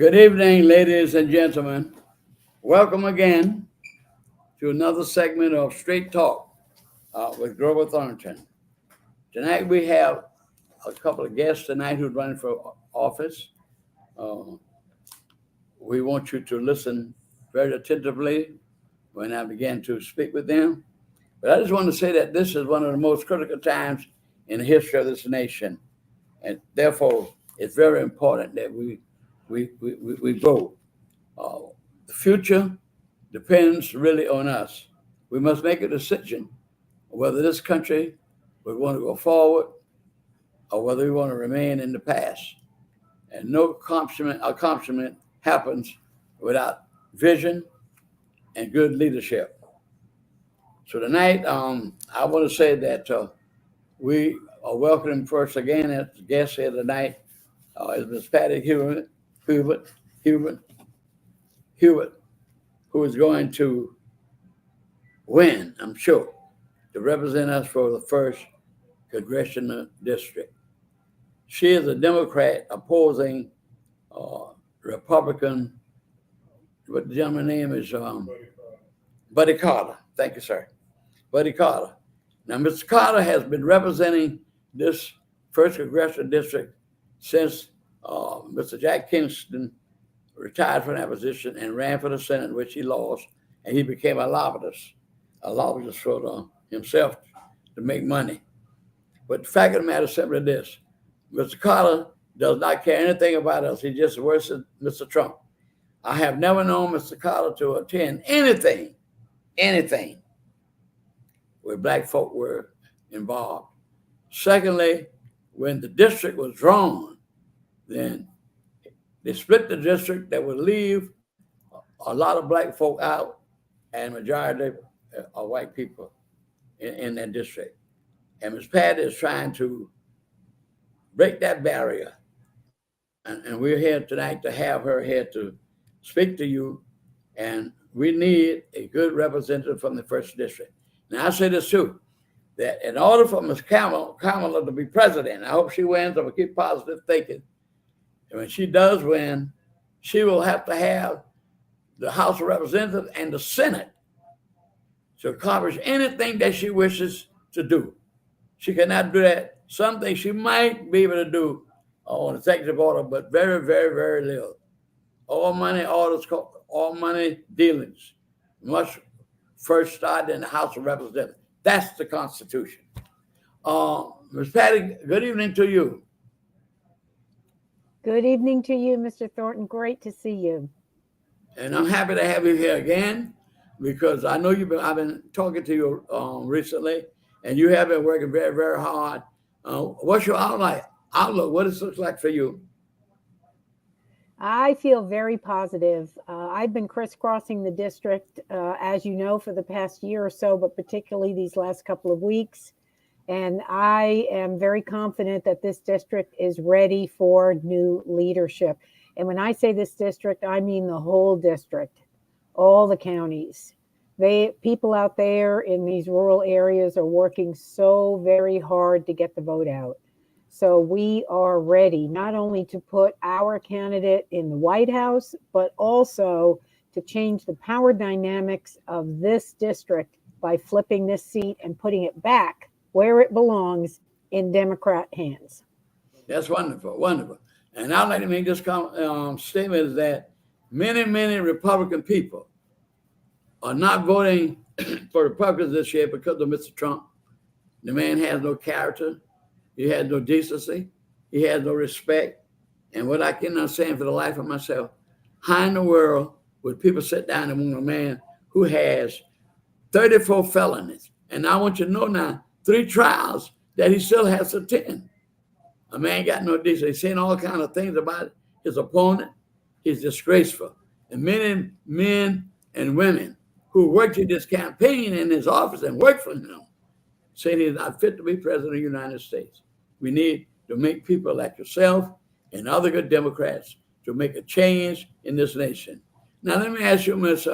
Good evening, ladies and gentlemen. Welcome again to another segment of Straight Talk with Grover Thornton. Tonight we have a couple of guests tonight who's running for office. Uh, we want you to listen very attentively when I begin to speak with them. But I just want to say that this is one of the most critical times in the history of this nation, and therefore it's very important that we vote. Uh, the future depends really on us. We must make a decision whether this country we want to go forward or whether we want to remain in the past. And no accomplishment happens without vision and good leadership. So tonight, I want to say that we are welcoming first again as guest here tonight is Miss Patty Hewitt, who is going to win, I'm sure, to represent us for the first congressional district. She is a Democrat opposing Republican. What the gentleman's name is? Buddy Carter. Thank you, sir. Buddy Carter. Now, Mr. Carter has been representing this first congressional district since Mr. Jack Kingston retired from that position and ran for the Senate, which he lost, and he became a lobbyist for himself to make money. But the fact of the matter is simply this: Mr. Carter does not care anything about us. He just worships Mr. Trump. I have never known Mr. Carter to attend anything where black folk were involved. Secondly, when the district was drawn, then they split the district that would leave a lot of black folk out and majority of white people in that district. And Ms. Patty is trying to break that barrier. And we're here tonight to have her here to speak to you. And we need a good representative from the first district. Now, I say this too, that in order for Ms. Kamala to be president, I hope she wins. I'm going to keep positive thinking. And when she does win, she will have to have the House of Representatives and the Senate to accomplish anything that she wishes to do. She cannot do that. Some things she might be able to do on executive order, but very, very, very little. All money orders, all money dealings must first start in the House of Representatives. That's the Constitution. Ms. Patty, good evening to you. Good evening to you, Mr. Thornton. Great to see you. And I'm happy to have you here again because I know I've been talking to you recently, and you have been working very, very hard. What's your outlook? What does it look like for you? I feel very positive. I've been crisscrossing the district, as you know, for the past year or so, but particularly these last couple of weeks. And I am very confident that this district is ready for new leadership. And when I say this district, I mean the whole district, all the counties. People out there in these rural areas are working so very hard to get the vote out. So we are ready not only to put our candidate in the White House, but also to change the power dynamics of this district by flipping this seat and putting it back where it belongs, in Democrat hands. That's wonderful, wonderful. And I'd like to make this statement is that many Republican people are not voting for Republicans this year because of Mr. Trump. The man has no character. He has no decency. He has no respect. And what I cannot understand for the life of myself, how in the world would people sit down and want a man who has 34 felonies? And I want you to know now, 3 trials that he still has to attend. A man got no decency. He's saying all kinds of things about his opponent. He's disgraceful. And many men and women who worked in this campaign in his office and worked for him say he's not fit to be president of the United States. We need to make people like yourself and other good Democrats to make a change in this nation. Now, let me ask you, Miss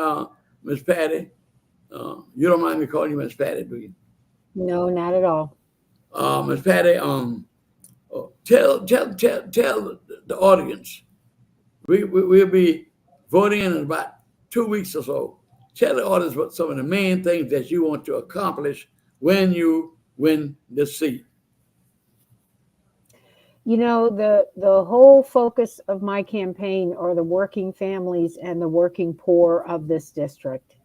Patty. You don't mind me calling you Miss Patty, do you? No, not at all. Miss Patty, tell the audience We'll be voting in about 2 weeks or so. Tell the audience what some of the main things that you want to accomplish when you win the seat. You know, the whole focus of my campaign are the working families and the working poor of this district.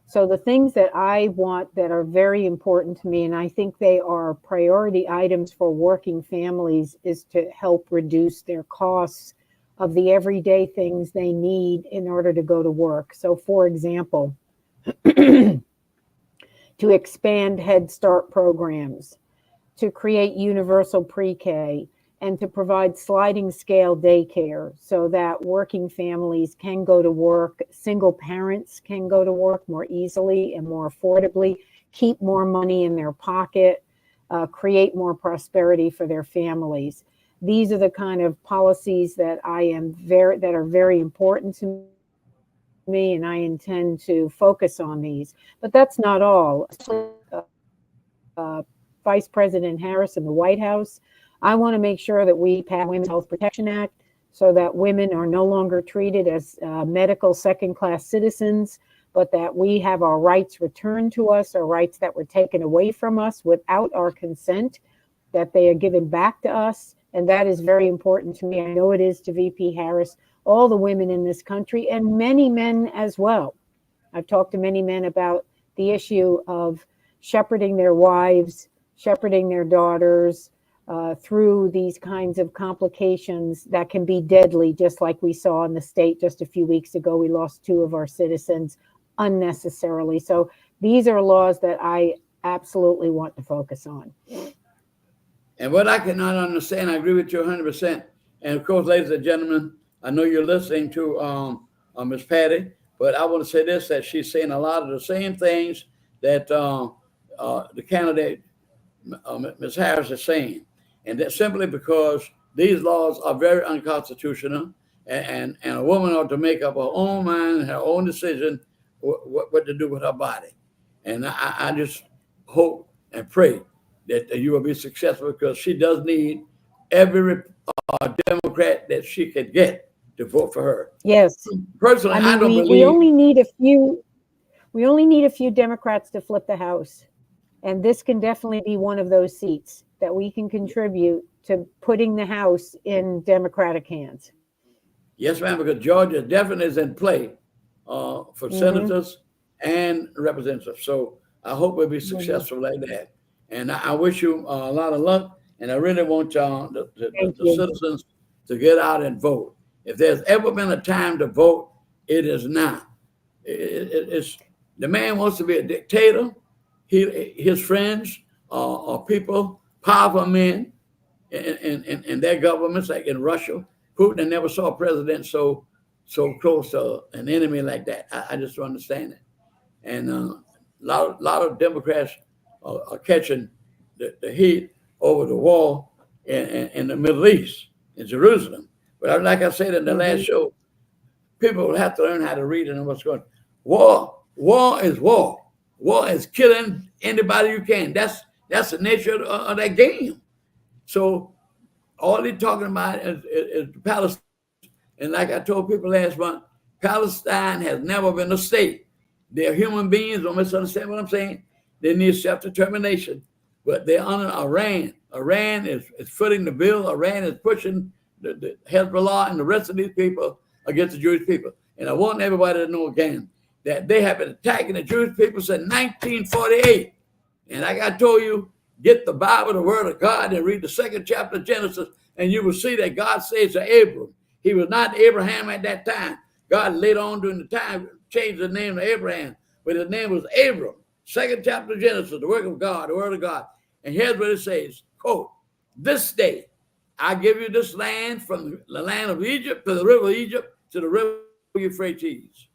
So the things that I want that are very important to me, and I think they are priority items for working families, is to help reduce their costs of the everyday things they need in order to go to work. So for example, to expand Head Start programs, to create universal pre-K, and to provide sliding scale daycare so that working families can go to work, single parents can go to work more easily and more affordably, keep more money in their pocket, create more prosperity for their families. These are the kind of policies that that are very important to me, and I intend to focus on these. But that's not all. Vice President Harris in the White House, I want to make sure that we pass Women's Health Protection Act so that women are no longer treated as medical second-class citizens, but that we have our rights returned to us, our rights that were taken away from us without our consent, that they are given back to us. And that is very important to me. I know it is to VP Harris, all the women in this country, and many men as well. I've talked to many men about the issue of shepherding their wives, shepherding their daughters through these kinds of complications that can be deadly, just like we saw in the state just a few weeks ago. We lost 2 of our citizens unnecessarily. So these are laws that I absolutely want to focus on. And what I cannot understand, I agree with you 100%. And of course, ladies and gentlemen, I know you're listening to Ms. Patty, but I want to say this, that she's saying a lot of the same things that the candidate, Ms. Harris, is saying. And that's simply because these laws are very unconstitutional, and a woman ought to make up her own mind, her own decision, what to do with her body. And I just hope and pray that you will be successful, because she does need every Democrat that she could get to vote for her. Yes. Personally, I don't believe we only need a few. We only need a few Democrats to flip the House, and this can definitely be one of those seats that we can contribute to putting the House in Democratic hands. Yes, ma'am, because Georgia definitely is in play for senators and representatives. So I hope we'll be successful like that. And I wish you a lot of luck. And I really want y'all, the citizens, to get out and vote. If there's ever been a time to vote, it is now. It's the man wants to be a dictator. His friends are people, powerful men in their governments, like in Russia. Putin never saw a president so close to an enemy like that. I just don't understand it. And a lot of Democrats are catching the heat over the war in the Middle East, in Jerusalem. But like I said in the last show, people will have to learn how to read and know what's going on. War is war. War is killing anybody you can. That's the nature of that game. So all they're talking about is Palestine. And like I told people last month, Palestine has never been a state. They're human beings. Don't misunderstand what I'm saying. They need self-determination. But they're under Iran. Iran is footing the bill. Iran is pushing the Hezbollah and the rest of these people against the Jewish people. And I want everybody to know again that they have been attacking the Jewish people since 1948. And like I told you, get the Bible, the Word of God, and read the 2nd chapter of Genesis, and you will see that God says to Abram, he was not Abraham at that time. God later on during the time changed the name to Abraham, but his name was Abram. 2nd chapter of Genesis, the work of God, the Word of God. And here's what it says, quote, "This day I give you this land, from the land of Egypt to the river of Egypt to the river Euphrates."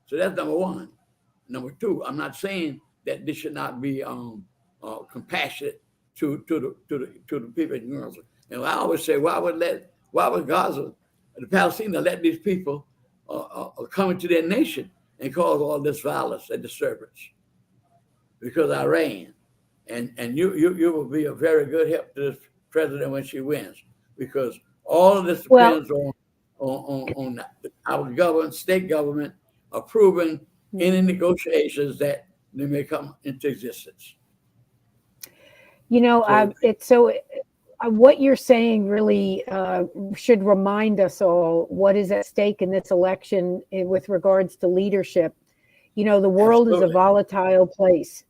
So that's number one. Number two, I'm not saying that this should not be compassionate to the people in Gaza. And I always say, why would Gaza, the Palestinians, let these people come into their nation and cause all this violence and disturbance? Because Iran, and you will be a very good help to this president when she wins, because all of this depends on on our government, state government, approving any negotiations that they may come into existence. What you're saying really should remind us all what is at stake in this election with regards to leadership. The world is a volatile place.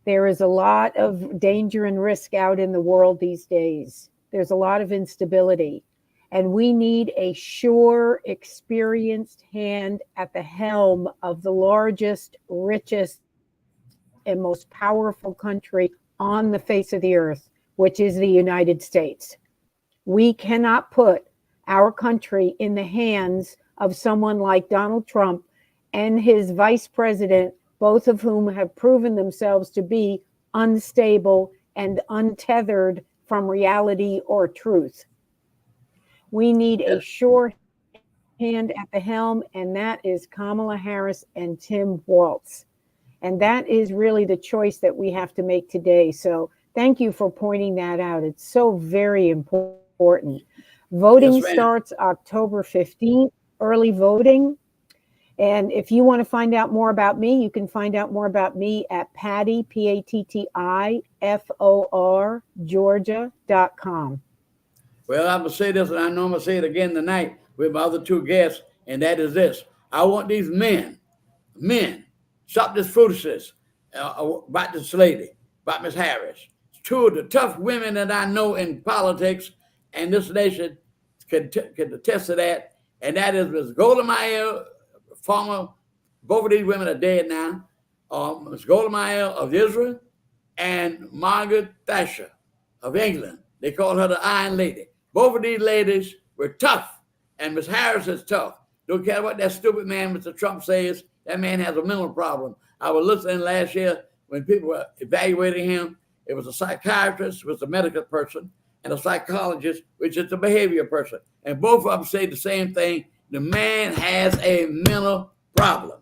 There is a lot of danger and risk out in the world these days. There's a lot of instability. And we need a sure, experienced hand at the helm of the largest, richest, and most powerful country on the face of the earth, which is the United States. We cannot put our country in the hands of someone like Donald Trump and his vice president, both of whom have proven themselves to be unstable and untethered from reality or truth. We need a sure hand at the helm, and that is Kamala Harris and Tim Walz. And that is really the choice that we have to make today. So thank you for pointing that out. It's so very important. Voting starts October 15th, early voting. And if you want to find out more about me, you can find out more about me at Patty, PATTIFOR, Georgia.com. Well, I'm going to say this, and I know I'm going to say it again tonight with my other two guests, and that is this. I want these men, stop this foolishness about this lady, about Ms. Harris. Two of the tough women that I know in politics and this nation can attest to that, and that is Ms. Golda Meir, both of these women are dead now, Ms. Golda Meir of Israel and Margaret Thatcher of England. They call her the Iron Lady. Both of these ladies were tough, and Ms. Harris is tough. Don't care what that stupid man, Mr. Trump, says. That man has a mental problem. I was listening last year when people were evaluating him. It was a psychiatrist, was a medical person, and a psychologist, which is a behavior person. And both of them say the same thing. The man has a mental problem.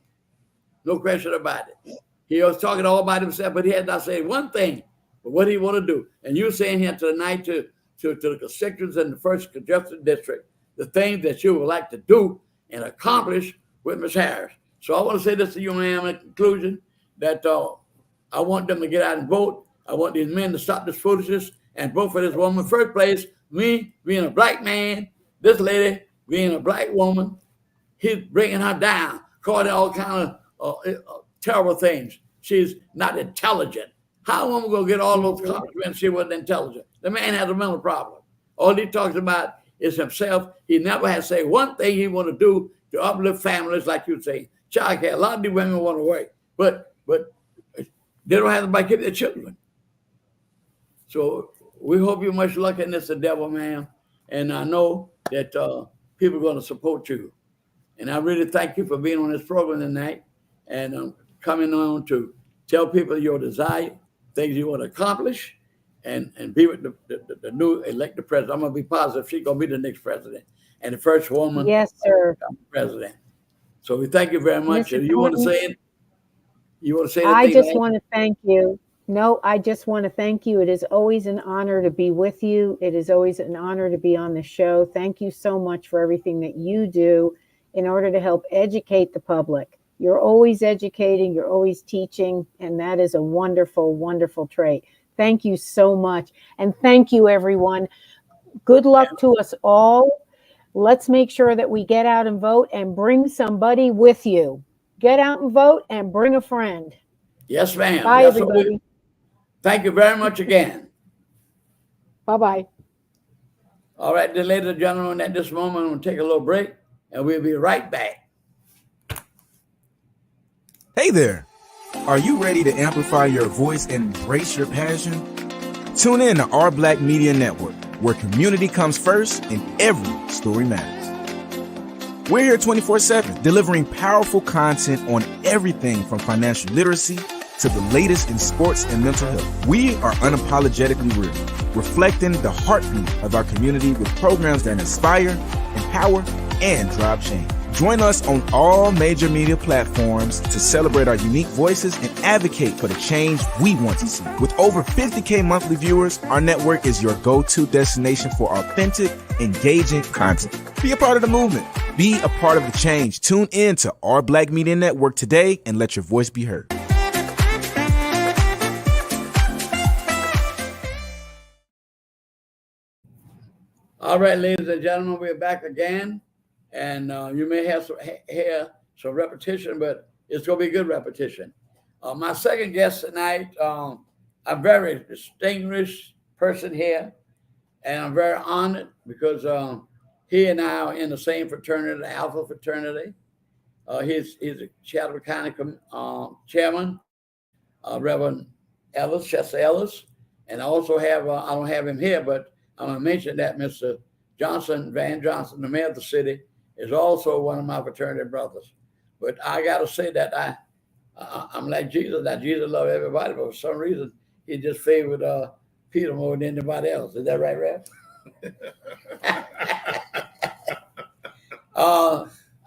No question about it. He was talking all about himself, but he had not said one thing but what he want to do. And you're saying here tonight to the constituents in the first congested district, the things that you would like to do and accomplish with Ms. Harris. So I want to say this to you, ma'am, in conclusion, that I want them to get out and vote. I want these men to stop this foolishness and vote for this woman. First place, me being a black man, this lady being a black woman, he's bringing her down, calling all kind of terrible things. She's not intelligent. How a woman going to get all those accomplishments if she wasn't intelligent? The man has a mental problem. All he talks about is himself. He never has to say one thing he want to do to uplift families, like you say. Child care. A lot of these women want to work, but they don't have to keep their children. So we hope you much luck in this endeavor, ma'am. And I know that people are going to support you. And I really thank you for being on this program tonight and coming on to tell people your desire, things you want to accomplish, and be with the new elected president. I'm going to be positive she's going to be the next president and the first woman president. So we thank you very much. Mr. And you want to say it? You want to say anything? I just want to thank you. No, I just want to thank you. It is always an honor to be with you. It is always an honor to be on the show. Thank you so much for everything that you do in order to help educate the public. You're always educating, you're always teaching, and that is a wonderful, wonderful trait. Thank you so much. And thank you, everyone. Good luck to us all. Let's make sure that we get out and vote and bring somebody with you. Get out and vote and bring a friend. Yes, ma'am. Bye, everybody. Thank you very much again. Bye-bye. All right, then, ladies and gentlemen, at this moment, I'm going to take a little break, and we'll be right back. Hey there. Are you ready to amplify your voice and embrace your passion? Tune in to Our Black Media Network, where community comes first and every story matters. We're here 24/7, delivering powerful content on everything from financial literacy to the latest in sports and mental health. We are unapologetically real, reflecting the heartbeat of our community with programs that inspire, empower, and drive change. Join us on all major media platforms to celebrate our unique voices and advocate for the change we want to see. With over 50K monthly viewers, our network is your go-to destination for authentic, engaging content. Be a part of the movement. Be a part of the change. Tune in to our Black Media Network today and let your voice be heard. All right, ladies and gentlemen, we're back again. And you may have hear some repetition, but it's going to be good repetition. My second guest tonight, a very distinguished person here, and I'm very honored because he and I are in the same fraternity, the Alpha fraternity. He's a Chatham County chairman, Reverend Ellis, Chester Ellis, and I also have, I don't have him here, but I'm going to mention that Mr. Johnson, Van Johnson, the mayor of the city, is also one of my fraternity brothers. But I got to say that I'm like Jesus, that Jesus loved everybody, but for some reason, he just favored Peter more than anybody else. Is that right, Rev?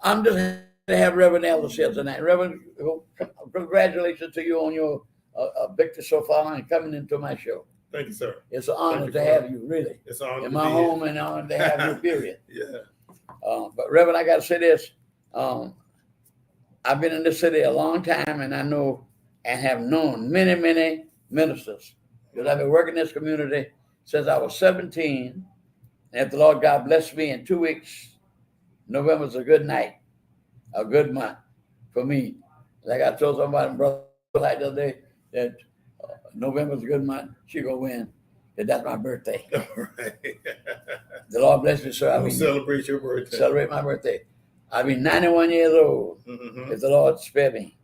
I'm just happy to have Reverend Ellis here tonight. Reverend, congratulations to you on your victory so far and coming into my show. Thank you, sir. It's an honor to have you, really. It's an honor in to my be home here. and an honor to have you, period. Yeah. But Reverend, I got to say this. I've been in this city a long time, and I know and have known many, many ministers because I've been working in this community since I was 17. And if the Lord God blessed me in 2 weeks, November's a good night, a good month for me. Like I told somebody, brother, like the other day, that November's a good month. She gonna win. And that's my birthday. All right. The Lord bless you, sir. We'll celebrate your birthday. Celebrate my birthday. I'll be 91 years old if the Lord spare me.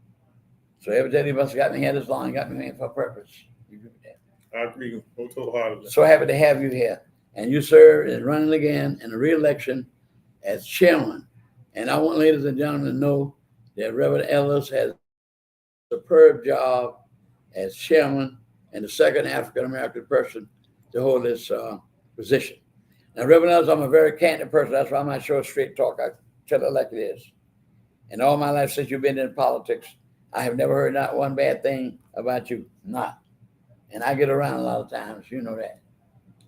So every day he must have got me here this long, got me here for a purpose. You agree with that? I agree wholeheartedly. So happy to have you here. And you, sir, is running again in a re-election as chairman. And I want ladies and gentlemen to know that Reverend Ellis has a superb job as chairman and the second African-American person to hold this position. Now, Reverend Ellis, I'm a very candid person. That's why I'm not sure straight talk. I tell it like it is. And all my life since you've been in politics, I have never heard not one bad thing about you. Not. And I get around a lot of times. You know that.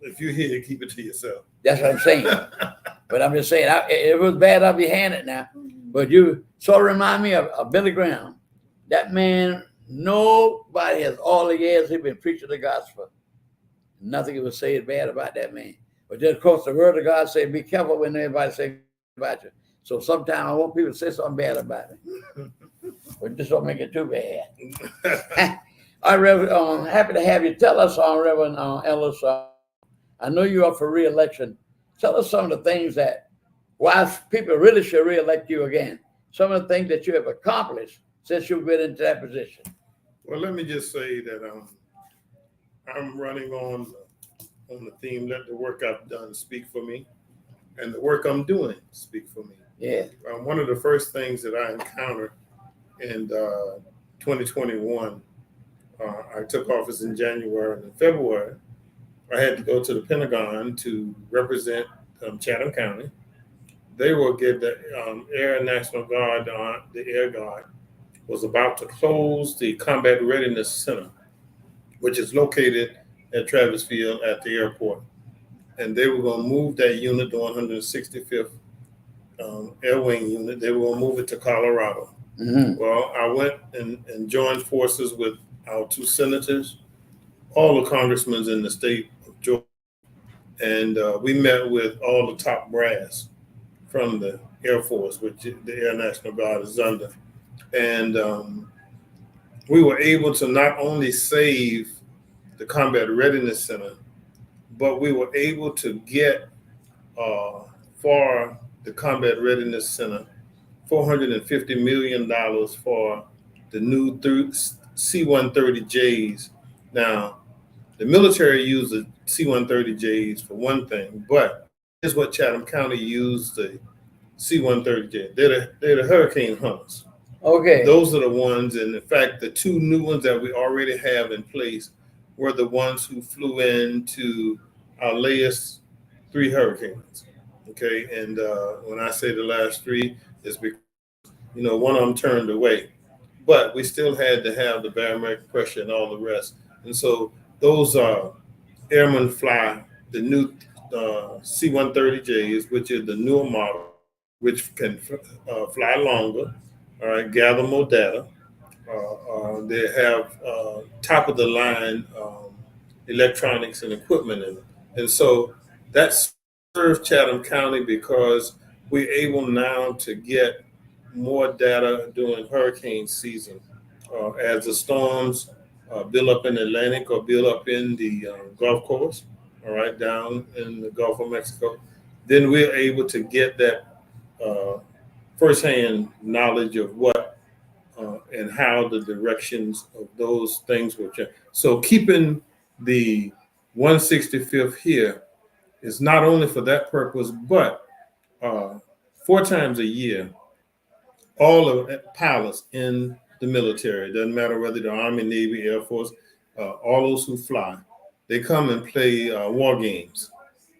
If you're here, keep it to yourself. That's what I'm saying. But I'm just saying, it was bad, I'll be handed now. But you sort of remind me of Billy Graham. That man, nobody has all the years he's been preaching the gospel. Nothing was said bad about that man. But just, of course, the word of God said, be careful when everybody says about you. So sometimes I want people to say something bad about me. But just don't make it too bad. All right, Reverend, happy to have you. Tell us, Reverend Ellis, I know you're up for re-election. Tell us some of the things that, why people really should re-elect you again. Some of the things that you have accomplished since you've been into that position. Well, let me just say that I'm running on the theme, let the work I've done speak for me, and the work I'm doing speak for me. Yeah. One of the first things that I encountered in 2021, I took office in January, and in February, I had to go to the Pentagon to represent Chatham County. They will get the Air National Guard, the Air Guard, was about to close the Combat Readiness Center, which is located at Travis Field at the airport. And they were going to move that unit, the 165th Air Wing unit, they were going to move it to Colorado. Mm-hmm. Well, I went and joined forces with our two senators, all the congressmen in the state of Georgia, and we met with all the top brass from the Air Force, which the Air National Guard is under. And we were able to not only save the Combat Readiness Center, but we were able to get for the Combat Readiness Center $450 million for the new C-130Js. Now, the military used the C-130Js for one thing, but here's what Chatham County used the C-130J. They're the Hurricane Hunters. Okay. Those are the ones, and in fact, the two new ones that we already have in place were the ones who flew into our latest 3 hurricanes. Okay, and when I say the last 3, is because, one of them turned away. But we still had to have the barometric pressure and all the rest. And so those airmen fly the new C-130Js, which is the newer model, which can fly longer, all right, gather more data. They have top of the line electronics and equipment in them. And so that serves Chatham County because we're able now to get more data during hurricane season as the storms build up in the Atlantic or build up in the Gulf Coast, all right, down in the Gulf of Mexico. Then we're able to get that firsthand knowledge of what and how the directions of those things will change. So keeping the 165th here is not only for that purpose, but 4 times a year, all of the pilots in the military, doesn't matter whether the Army, Navy, Air Force, all those who fly, they come and play war games,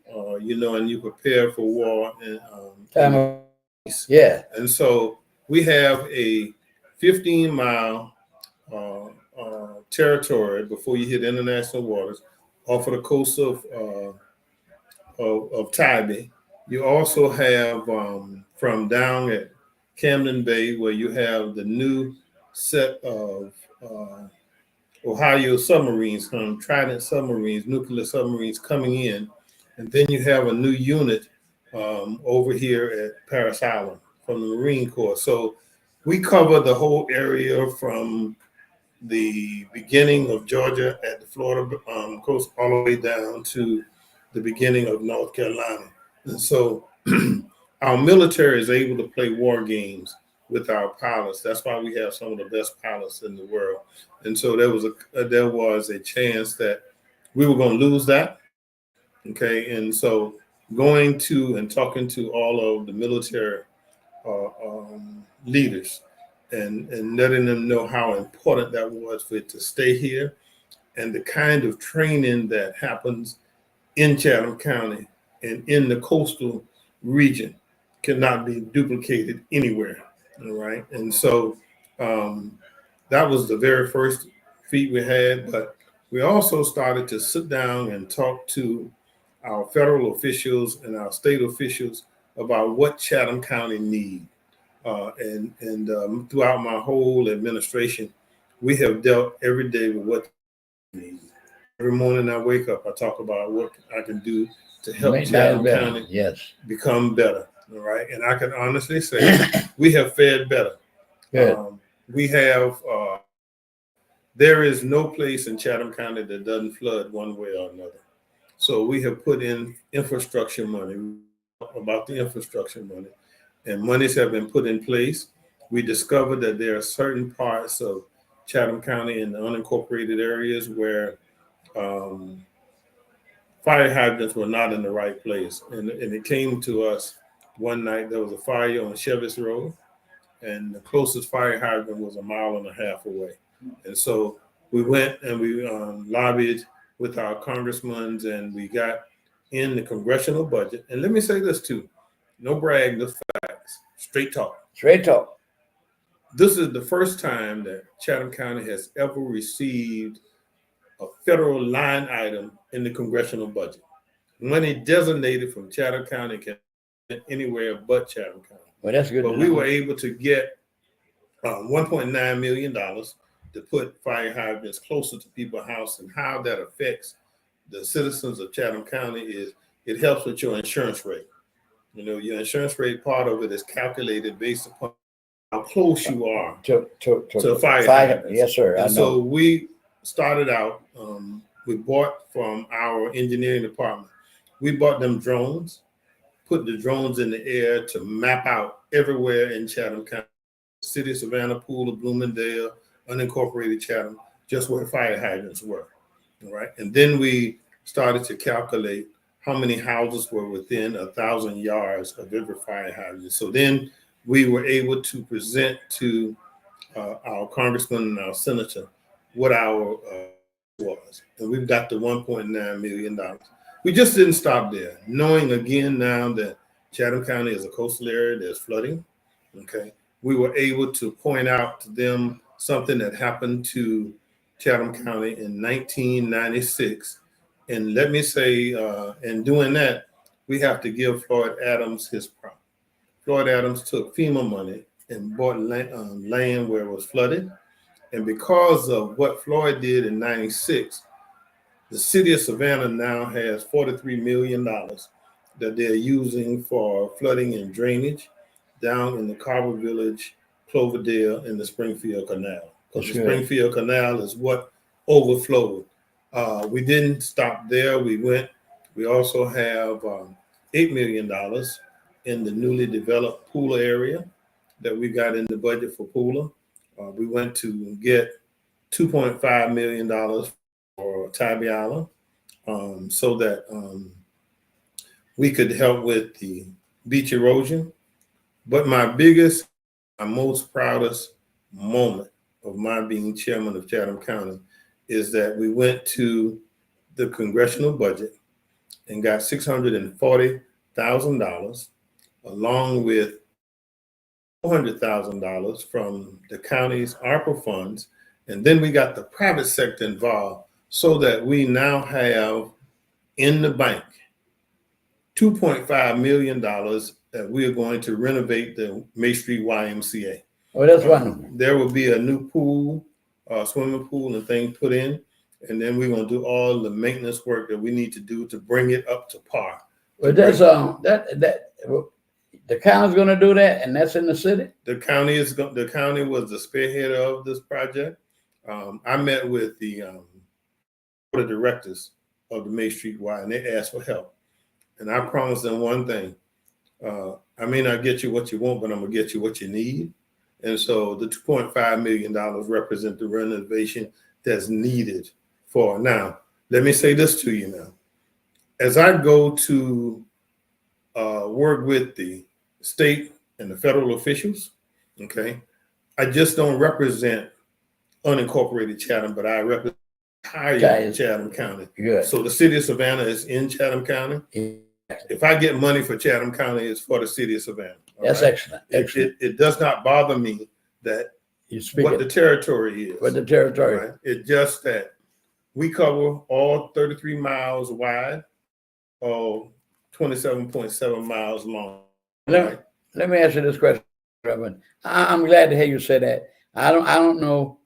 and you prepare for war. And Yeah. And so we have a 15-mile territory before you hit international waters off of the coast of Tybee. You also have from down at Camden Bay, where you have the new set of Ohio submarines, Trident submarines, nuclear submarines coming in. And then you have a new unit over here at Paris Island from the Marine Corps. So we cover the whole area from the beginning of Georgia at the Florida coast all the way down to the beginning of North Carolina. And so our military is able to play war games with our pilots. That's why we have some of the best pilots in the world. And so there was a chance that we were going to lose that. Okay, and so going to and talking to all of the military leaders and letting them know how important that was for it to stay here, and the kind of training that happens in Chatham County and in the coastal region cannot be duplicated anywhere. All right, and so that was the very first feat we had, but we also started to sit down and talk to our federal officials and our state officials about what Chatham County needs. And throughout my whole administration, we have dealt every day with what they need. Every morning I wake up, I talk about what I can do to help Chatham County become better. All right, and I can honestly say we have fared better. There is no place in Chatham County that doesn't flood one way or another. So we have put in infrastructure money, about the infrastructure money, and monies have been put in place. We discovered that there are certain parts of Chatham County in the unincorporated areas where fire hydrants were not in the right place. And it came to us one night, there was a fire on Chevis Road, and the closest fire hydrant was 1.5 miles away. And so we went and we lobbied with our congressmen, and we got in the congressional budget. And let me say this too, no brag, just facts, straight talk. Straight talk. This is the first time that Chatham County has ever received a federal line item in the congressional budget. Money designated from Chatham County can anywhere but Chatham County. Well, that's good. But we were able to get $1.9 million to put fire hydrants closer to people's house, and how that affects the citizens of Chatham County is it helps with your insurance rate. Your insurance rate, part of it is calculated based upon how close you are to fire hydrants. Yes, sir. And so we started out, we bought from our engineering department, we bought them drones, put the drones in the air to map out everywhere in Chatham County, City of Savannah, Pool of Bloomingdale, unincorporated Chatham, just where fire hydrants were. All right. And then we started to calculate how many houses were within 1,000 yards of every fire hydrant. So then we were able to present to our congressman and our senator what our was. And we've got the $1.9 million. We just didn't stop there, knowing again now that Chatham County is a coastal area, there's flooding. Okay. We were able to point out to them something that happened to Chatham County in 1996. And let me say, in doing that, we have to give Floyd Adams his props. Floyd Adams took FEMA money and bought land where it was flooded. And because of what Floyd did in 96, the city of Savannah now has $43 million that they're using for flooding and drainage down in the Carver Village, Cloverdale, and the Springfield Canal. Because the Springfield Canal is what overflowed. We didn't stop there. We also have $8 million in the newly developed Pooler area that we got in the budget for Pooler. We went to get $2.5 million for Tybee Island so that we could help with the beach erosion. But my most proudest moment of my being chairman of Chatham County is that we went to the congressional budget and got $640,000 along with $400,000 from the county's ARPA funds. And then we got the private sector involved so that we now have in the bank $2.5 million that we are going to renovate the May Street YMCA. Oh, that's wonderful. There will be a new pool, swimming pool and things put in. And then we're going to do all the maintenance work that we need to do to bring it up to par. Well, that's the county's going to do that, and that's in the city. The county was the spearhead of this project. I met with the board of directors of the May Street Y, and they asked for help. And I promised them one thing: I may not get you what you want, but I'm gonna get you what you need. And so the $2.5 million represent the renovation that's needed for now. Let me say this to you now: as I go to work with the state and the federal officials, okay, I just don't represent unincorporated Chatham, but I represent entire Chatham County. Good. So the city of Savannah is in Chatham County. If I get money for Chatham County, it's for the city of Savannah. That's right? Excellent. Excellent. It does not bother me that what the territory is. What the territory. Right? It's just that we cover all 33 miles wide, or 27.7 miles long. Let me ask you this question, Reverend. I'm glad to hear you say that. I don't know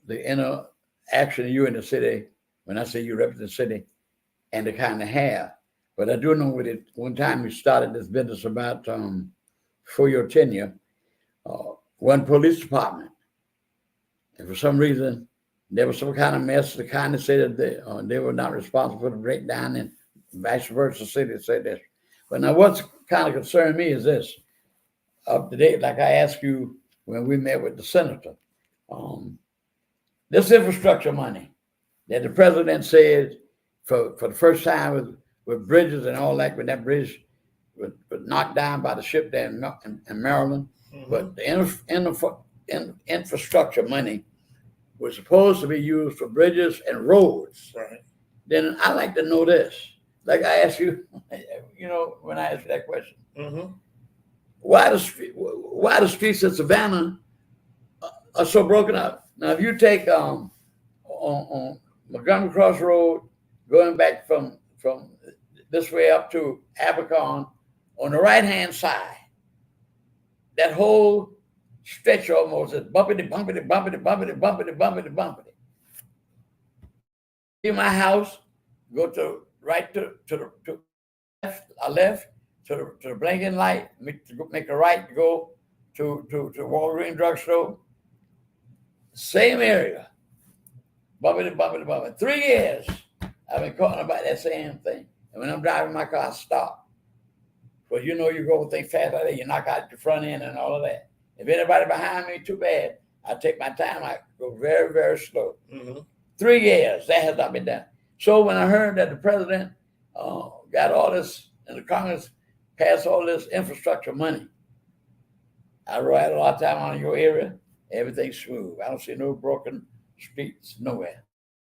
the interaction you in the city, when I say you represent the city, and the kind of have. But I do know with it, one time you started this business about for your tenure, one police department. And for some reason, there was some kind of mess. The county said that they were not responsible for the breakdown, and vice versa, the city said this. But now what's kind of concerned me is this. Up to date, like I asked you when we met with the senator, this infrastructure money that the president said for the first time with bridges and all that, when that bridge was knocked down by the ship there in Maryland. Mm-hmm. But the infrastructure money was supposed to be used for bridges and roads. Right. Then I like to know this. Like I asked you, when I asked you that question, mm-hmm. why the streets of Savannah are so broken up? Now, if you take on Montgomery Cross Road, going back from this way up to Abercorn, on the right-hand side, that whole stretch almost is bumpity. In my house, go to right to the left to the blinking light, make a right to go to Walgreens drugstore. Same area. Bumpity. 3 years I've been calling about that same thing. And when I'm driving my car, I stop. Well, you go think fast like that, you knock out your front end and all of that. If anybody behind me, too bad. I take my time, I go very, very slow. Mm-hmm. 3 years, that has not been done. So when I heard that the president got all this, and the Congress passed all this infrastructure money, I ride a lot of time on your area, everything's smooth. I don't see no broken streets nowhere.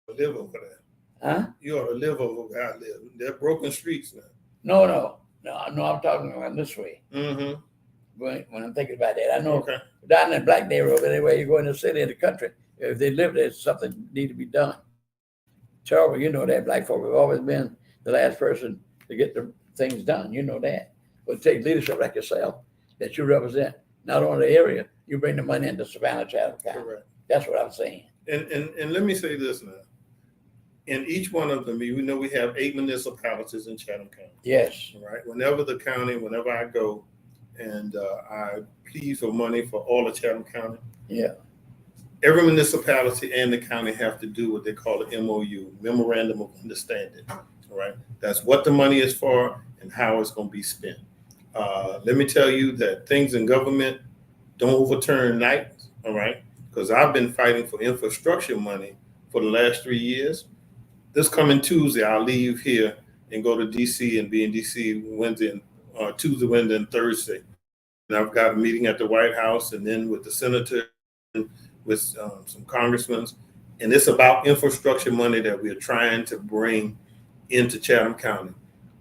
Live over there. Huh? You ought to live over where I live. They're broken streets now. No, I'm talking about this way. Mm-hmm. when I'm thinking about that. I know Okay. down in the black neighborhood, anywhere you go in the city, in the country, if they live there, something need to be done. Terrible, you know that. Black folk have always been the last person to get the things done. You know that. But it takes leadership like yourself that you represent not only the area, you bring the money into Savannah, Chatham County. Correct. That's what I'm saying. And let me say this now. In each one of them, we know we have 8 municipalities in Chatham County. Yes. Right. Whenever I go and I plead for money for all of Chatham County, Yeah. every municipality and the county have to do what they call an MOU, Memorandum of Understanding. All right. That's what the money is for and how it's going to be spent. Let me tell you that things in government don't overturn nights. All right. Because I've been fighting for infrastructure money for the last 3 years. This coming Tuesday, I'll leave here and go to DC and be in DC Tuesday, Wednesday, and Thursday. And I've got a meeting at the White House and then with the senator, with some congressmen. And it's about infrastructure money that we're trying to bring into Chatham County.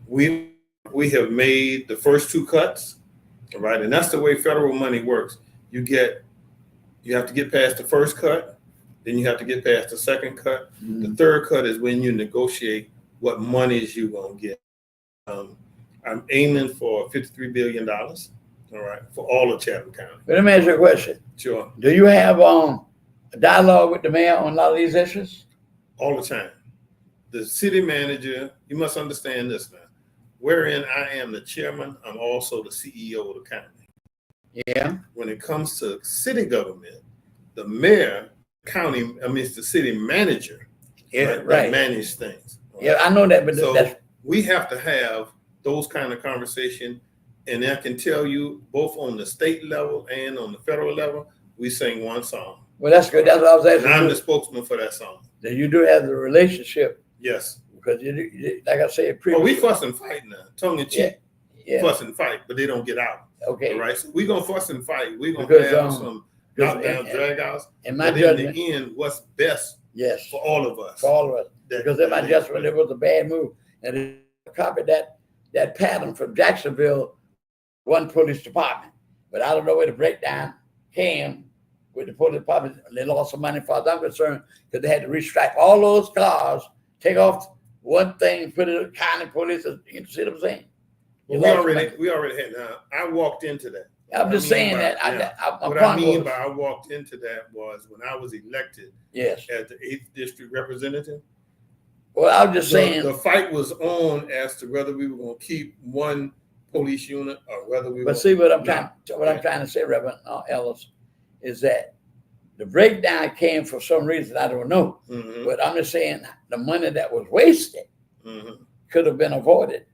We have made the first 2 cuts, all right? And that's the way federal money works. You have to get past the first cut, then you have to get past the second cut. Mm-hmm. The third cut is when you negotiate what monies you're going to get. I'm aiming for $53 billion, all right, for all of Chatham County. But let me ask you a question. Sure. Do you have a dialogue with the mayor on a lot of these issues? All the time. The city manager, you must understand this now, wherein I am the chairman, I'm also the CEO of the county. Yeah. When it comes to city government, the mayor, the city manager, Yeah, that right. manage things. Right? Yeah, I know that, but So we have to have those kind of conversation, and I can tell you both on the state level and on the federal level, we sing one song. well, that's good. That's what I was asking. And I'm you. the spokesman for that song. That you do have the relationship Yes. because you like I said Oh, previously. we fuss and fight now, tongue in cheek. Yeah. Fuss and fight, but they don't get out. Okay. All right, so we're gonna fuss and fight. We're gonna Because, have some knockdown, drag outs. In my But judgment, in the end, what's best yes, for all of us? for all of us. That- Because in my that- judgment, it was a bad move, and it copied that pattern from Jacksonville, one police department. But I don't know where the breakdown came with the police department. They lost some money, as far as I'm concerned, because they had to restripe all those cars, take off one thing, put it in county police. You see what I'm saying? Well, we already had. Now I walked into that. I'm just saying that. What I mean by I walked into that was when I was elected yes. as the 8th district representative. Well, I'm just saying The fight was on as to whether we were going to keep one police unit or whether we. But see what I'm trying to say, Reverend Ellis, is that the breakdown came for some reason I don't know. Mm-hmm. But I'm just saying the money that was wasted Mm-hmm. could have been avoided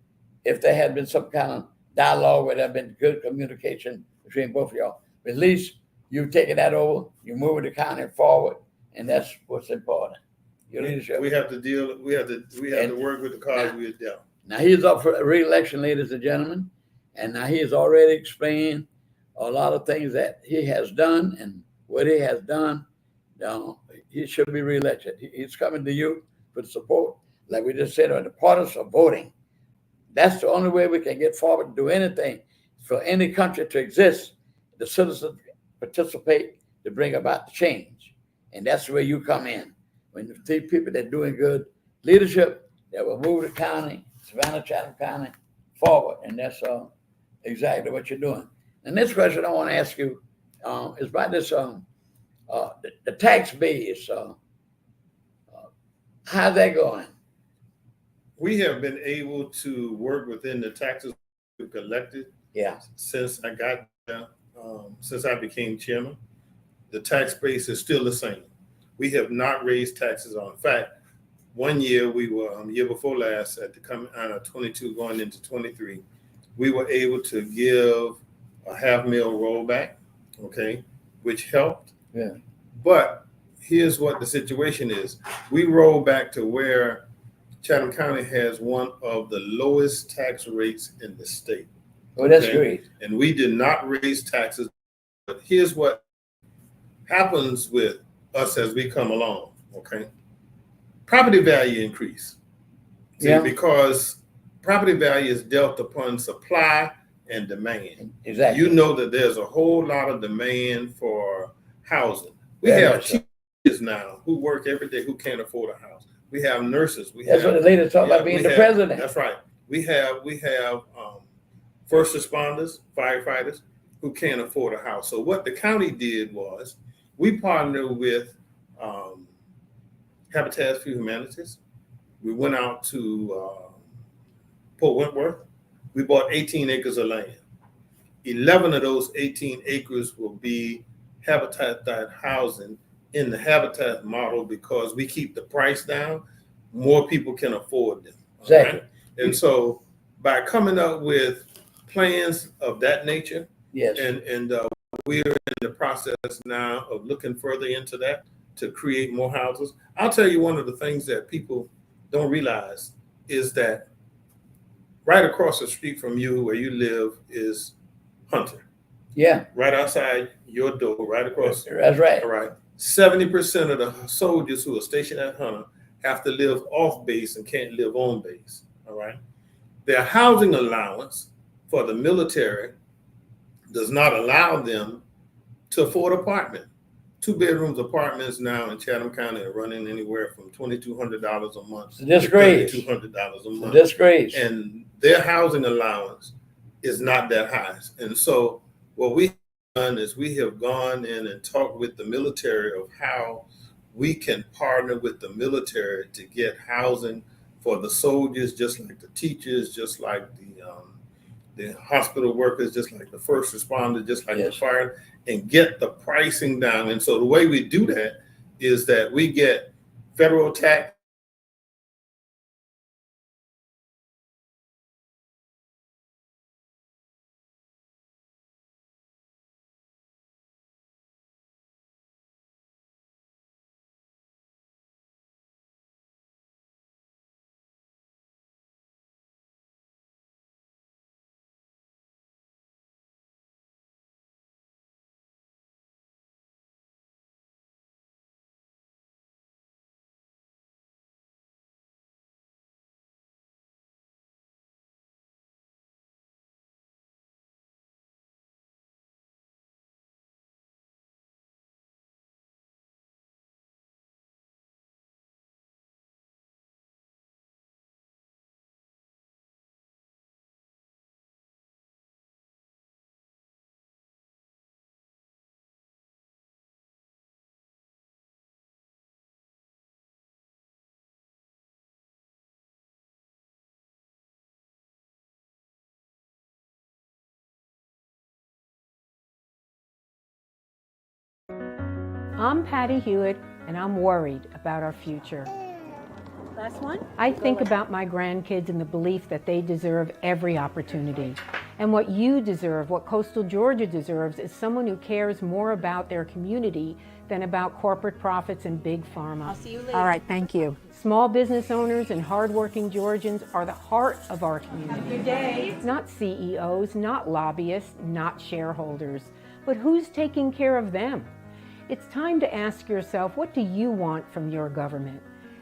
if there had been some kind of dialogue where there had been good communication between both of y'all. But at least you've taken that over, you're moving the county forward, and that's what's important. Your leadership. We have to deal. We have to work with the cards we are dealt. Now he's up for re-election, ladies and gentlemen, and now he has already explained a lot of things that he has done and what he has done. He should be re-elected. He's coming to you for the support, like we just said, the importance of voting. That's the only way we can get forward and do anything for any country to exist. The citizens participate to bring about the change, and that's where you come in. When you see people that are doing good leadership, that will move the county, Savannah, Chatham County forward, and that's exactly what you're doing. And this question I want to ask you is about this the tax base. How's that going? We have been able to work within the taxes we collected. Yeah. Since I got there, since I became chairman, the tax base is still the same. We have not raised taxes on. In fact, one year we were year before last at the coming out of 22 going into 23, we were able to give a $500,000 rollback, okay, which helped. Yeah. But here's what the situation is: we roll back to where Chatham County has one of the lowest tax rates in the state. Well, that's Okay. great. And we did not raise taxes. But here's what happens with us as we come along, okay? Property value increase. See, Yeah. because property value is dealt upon supply and demand. Exactly. You know that there's a whole lot of demand for housing. We Very have much so. teachers now who work every day who can't afford a house. We have nurses. That's what the lady talked about being the president. That's right. We have first responders, firefighters who can't afford a house. So what the county did was we partnered with Habitat for Humanities. We went out to Port Wentworth. We bought 18 acres of land. 11 of those 18 acres will be Habitat housing in the Habitat model because we keep the price down. More people can afford them. Exactly. Right? And so by coming up with plans of that nature, Yes. and we're in the process now of looking further into that to create more houses. I'll tell you one of the things that people don't realize is that right across the street from you where you live is Hunter. Yeah. Right outside your door, right across. That's right. All right. 70% of the soldiers who are stationed at Hunter have to live off base and can't live on base. All right. Their housing allowance for the military does not allow them to afford apartment. 2-bedroom apartments now in Chatham County are running anywhere from $2,200 a month. It's a disgrace. To $200 a month. Disgrace. And their housing allowance is not that high. And so what we have done is we have gone in and talked with the military of how we can partner with the military to get housing for the soldiers, just like the teachers, just like the hospital workers, just like the first responders, just like the fire, and get the pricing down. And so the way we do that is that we get federal tax. I'm Patty Hewitt, and I'm worried about our future. Last one? I think about my grandkids and the belief that they deserve every opportunity. And what you deserve, what coastal Georgia deserves, is someone who cares more about their community than about corporate profits and big pharma. I'll see you later. All right, thank you. Small business owners and hardworking Georgians are the heart of our community. Have a good day. Not CEOs, not lobbyists, not shareholders. But who's taking care of them? It's time to ask yourself, what do you want from your government?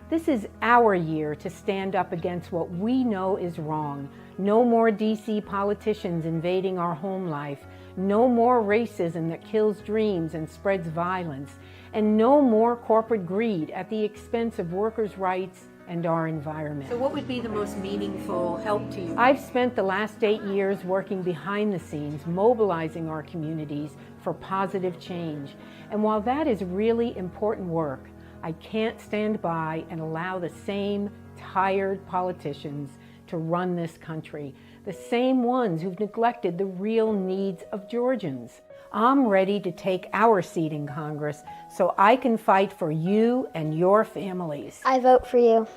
This is our year to stand up against what we know is wrong. No more DC politicians invading our home life. No more racism that kills dreams and spreads violence. And no more corporate greed at the expense of workers' rights and our environment. So what would be the most meaningful help to you? I've spent the last 8 years working behind the scenes, mobilizing our communities for positive change. And while that is really important work, I can't stand by and allow the same tired politicians to run this country, the same ones who've neglected the real needs of Georgians. I'm ready to take our seat in Congress so I can fight for you and your families. I vote for you.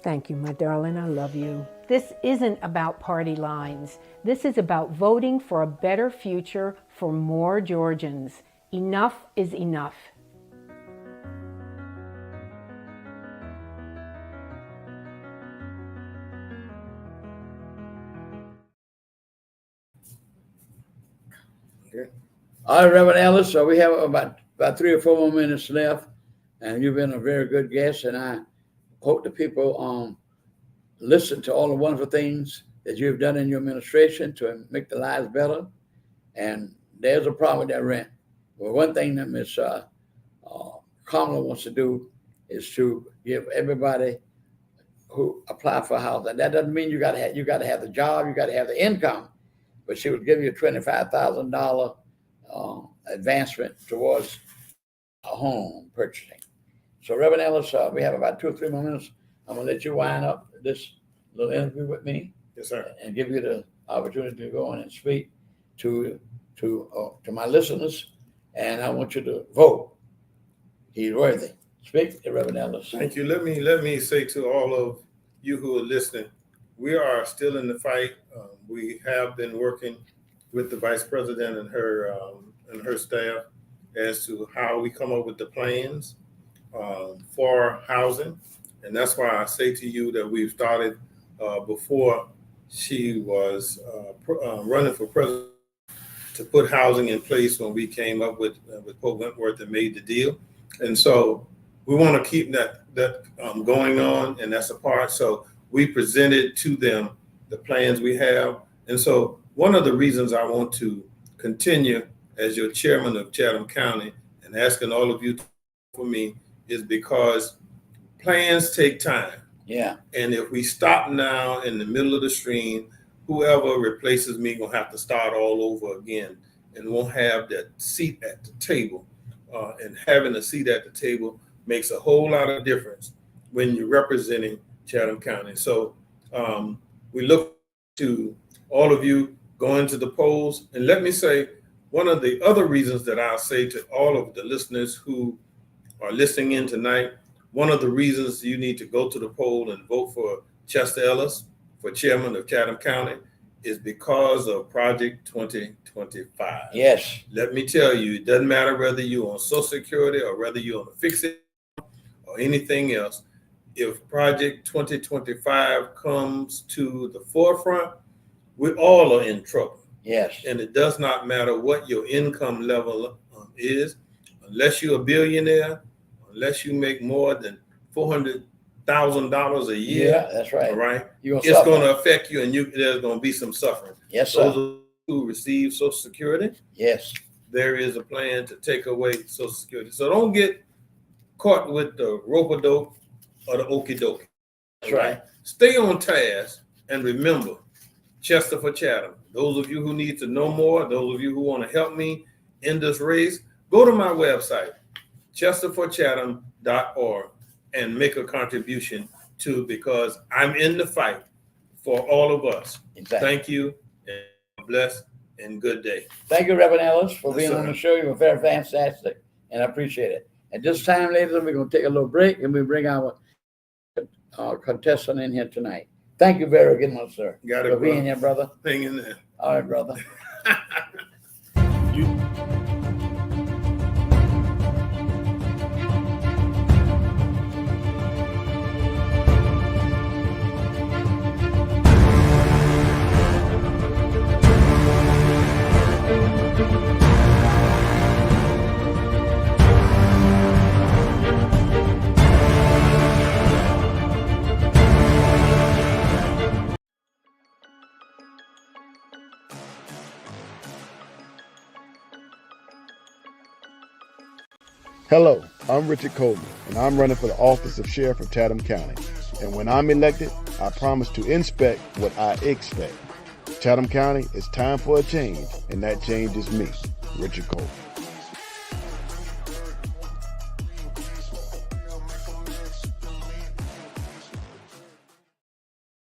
Thank you, my darling. I love you. This isn't about party lines. This is about voting for a better future for more Georgians. Enough is enough. Okay. All right, Reverend Ellis. So we have about 3 or 4 more minutes left, and you've been a very good guest. And I hope the people listen to all the wonderful things that you've done in your administration to make the lives better. And there's a problem with that rent. Well, one thing that Ms. Kamala wants to do is to give everybody who apply for housing. That doesn't mean you got to have the job, you got to have the income, but she would give you a $25,000 advancement towards a home purchasing. So, Reverend Ellis, we have about 2 or 3 more minutes. I'm gonna let you wind up this little interview with me. Yes, sir. And give you the opportunity to go on and speak to my listeners. And I want you to vote. He's worthy. Speak to Reverend Ellis. Thank you. Let me say to all of you who are listening, we are still in the fight. We have been working with the Vice President and her staff as to how we come up with the plans for housing. And that's why I say to you that we've started before she was running for president to put housing in place when we came up with Pope Wentworth and made the deal. And so we want to keep that going on, and that's a part. So we presented to them the plans we have. And so one of the reasons I want to continue as your chairman of Chatham County and asking all of you to vote for me is because plans take time. Yeah. And if we stop now in the middle of the stream, whoever replaces me gonna have to start all over again and won't have that seat at the table. And having a seat at the table makes a whole lot of difference when you're representing Chatham County. So we look to all of you going to the polls. And let me say, one of the other reasons that I'll say to all of the listeners who are listening in tonight, one of the reasons you need to go to the poll and vote for Chester Ellis for chairman of Chatham County is because of Project 2025. Yes. Let me tell you, it doesn't matter whether you're on Social Security or whether you're on a fixed or anything else. If Project 2025 comes to the forefront, we all are in trouble. Yes. And it does not matter what your income level is, unless you're a billionaire, unless you make more than $400,000 a year. Yeah, that's right. All right. It's going to affect you, and there's going to be some suffering. Yes, sir. Those who receive Social Security, yes, there is a plan to take away Social Security. So don't get caught with the rope-a-dope or the okie-dokie. That's right. Stay on task and remember, Chester for Chatham. Those of you who need to know more, those of you who want to help me in this race, go to my website, chesterforchatham.org, and make a contribution to, because I'm in the fight for all of us. Exactly. Thank you, and bless, and good day. Thank you, Reverend Ellis, for Yes, being sir. on the show. You were very fantastic, and I appreciate it. At this time, ladies, we're going to take a little break, and we bring our contestant in here tonight. Thank you very much, sir, Got it, for being brother. here, brother. Hang in there. All right, brother. Hello, I'm Richard Coleman, and I'm running for the office of Sheriff of Chatham County. And when I'm elected, I promise to inspect what I expect. Chatham County, it's time for a change, and that change is me, Richard Coleman.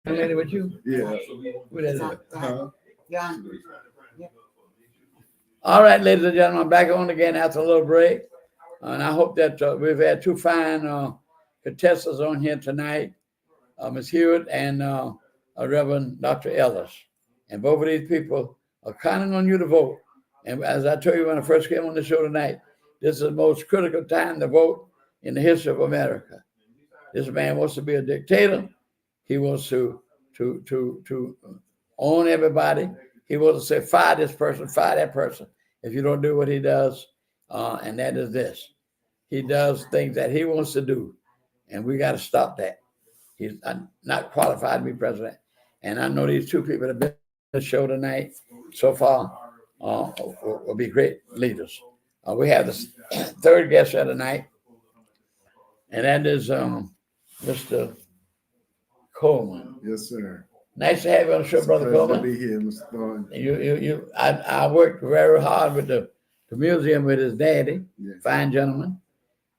Lady with you? Yeah. Who that is? John. All right, ladies and gentlemen, I'm back on again after a little break. And I hope that we've had two fine contestants on here tonight, Ms. Hewitt and Reverend Dr. Ellis. And both of these people are counting on you to vote. And as I told you when I first came on the show tonight, this is the most critical time to vote in the history of America. This man wants to be a dictator. He wants to own everybody. He wants to say, fire this person, fire that person, if you don't do what he does. And that is this. He does things that he wants to do, and we got to stop that. He's not qualified to be president. And I know these two people that have been on the show tonight so far will be great leaders. We have the third guest of the night, and that is Mr. Coleman. Yes, sir. Nice to have you on the show, It's a Brother pleasure to Coleman. be here, Mr. Thornton. I worked very hard with the museum with his daddy, Yeah. fine gentleman.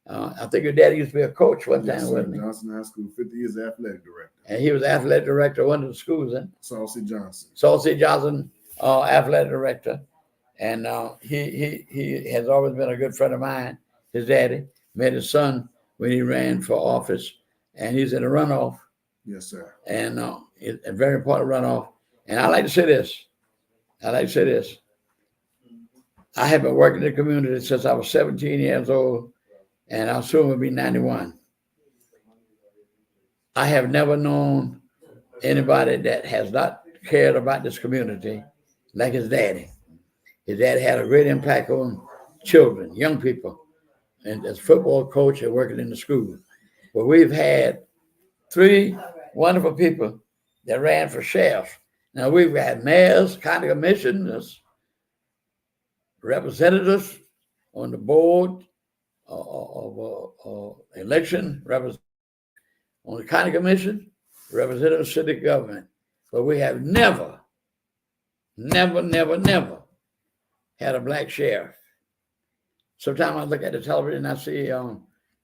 I think your daddy used to be a coach one Yes, time, sir. wasn't he? Johnson High School, 50 years athletic director. And he was athletic director of one of the schools, then. Saucy Johnson. Saucy Johnson, athletic director. And he has always been a good friend of mine. His daddy met his son when he ran for office, and he's in a runoff. Yes, sir. And it's a very important runoff. And I like to say this. I have been working in the community since I was 17 years old, and I'll soon will be 91. I have never known anybody that has not cared about this community like his daddy. His daddy had a great impact on children, young people, and as football coach and working in the school. But we've had 3 wonderful people that ran for sheriff. Now we've had mayors, county commissioners, representatives on the board of election, on the county commission, representative of city government. But we have never had a black sheriff. Sometimes I look at the television and I see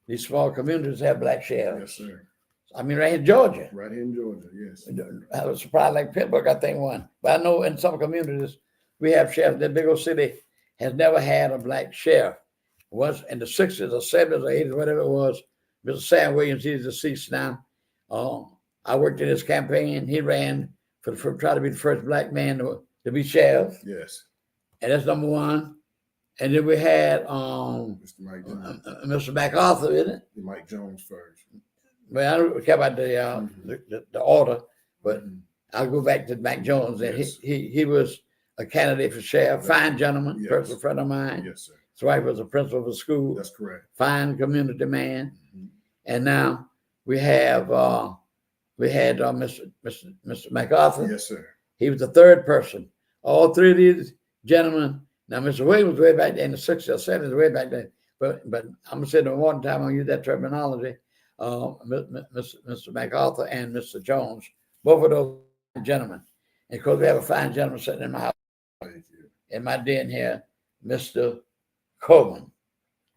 these small communities have black sheriffs. Yes, sir. I mean, right here in Georgia. Right here in Georgia, yes. I was surprised like Pittsburgh, I think, one. But I know in some communities we have sheriffs. That big old city has never had a black sheriff. Was in the 60s or 70s or 80s, whatever it was. Mr. Sam Williams, he's deceased now. I worked in his campaign. He ran for try to be the first black man to be sheriff. Yes. And that's number one. And then we had Mr. MacArthur, isn't it? Mike Jones first. Well, I don't care about the order, but I'll go back to Mac Jones. And Yes. he was a candidate for sheriff, fine gentleman, Yes. personal friend of mine. Yes, sir. His wife was a principal of a school, That's correct. fine community man. Mhm. And now we had Mr. MacArthur. Yes, sir. He was the third person. All 3 of these gentlemen. Now, Mr. Williams way back in the 60s or 70s, way back then. But I'm gonna say the one time I'll use that terminology. Mr. MacArthur and Mr. Jones, both of those gentlemen. And of course, we have a fine gentleman sitting in my house, Thank you. in my den here, Mr. Coleman.